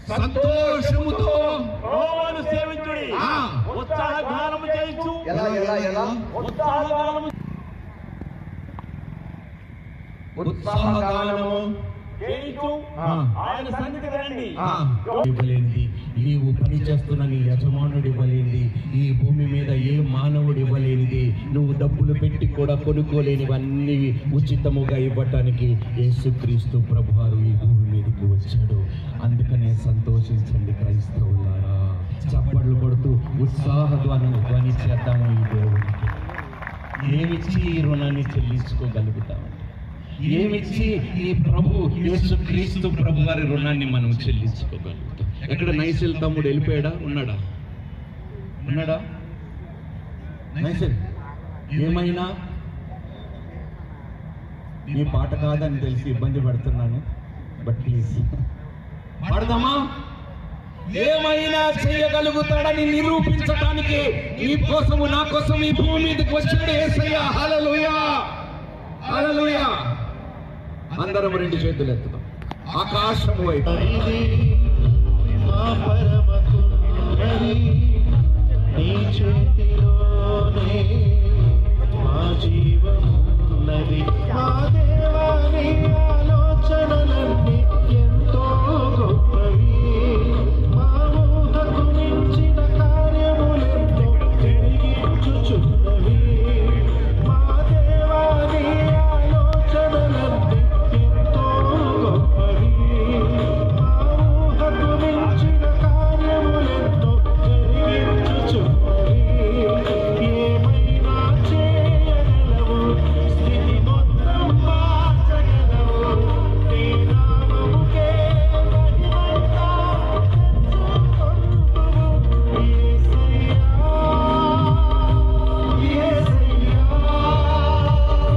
సంతోషముతో యెహోవాను సేవించుడి, ఉత్సాహగానము చేయించు. ఉత్సాహగానము చేయించు, ఆయన సన్నిధికి రండి. ఇవ్వలేనిది నీవు పని చేస్తున్న నీ యజమానుడు ఇవ్వలేనిది, ఈ భూమి మీద ఏ మానవుడు ఇవ్వలేనిది, నువ్వు డబ్బులు పెట్టి కూడా కొనుక్కోలేనివన్నీ ఉచితముగా ఇవ్వటానికి యేసుక్రీస్తు ప్రభువారు ఈ భూమి మీదకి వచ్చాడు. అందుకనే సంతోషించండి క్రైస్తవులారా, చప్పట్లు కొడుతూ ధ్వని చేద్దాము. ఈ దేవునికి ఏమిచ్చి ఈ రుణాన్ని చెల్లించుకోగలుగుతాము? ఏమిచ్చి ఈ ప్రభు యేసుక్రీస్తు ప్రభు వారి రుణాన్ని మనం చెల్లించుకోగలుగుతాం? ఎక్కడ నైసిల్ తమ్ముడు వెళ్ళిపోయాడా? ఉన్నాడా నైసిల్? ఏమైనా ఈ పాట కాదని తెలిసి ఇబ్బంది పడుతున్నాను, బట్ ప్లీజ్ పాడదామా? ఏమైనా చేయగలుగుతాడని నిరూపించడానికి నీ కోసము నా కోసం ఈ భూమి మీదకి వచ్చాడు యేసయ్య. హల్లెలూయా, హల్లెలూయా. అందరం రెండు చేతులు ఎత్తుదాం ఆకాశము వైపు. నీ చేతిలోనే మా జీవమున్నది, మా దేవ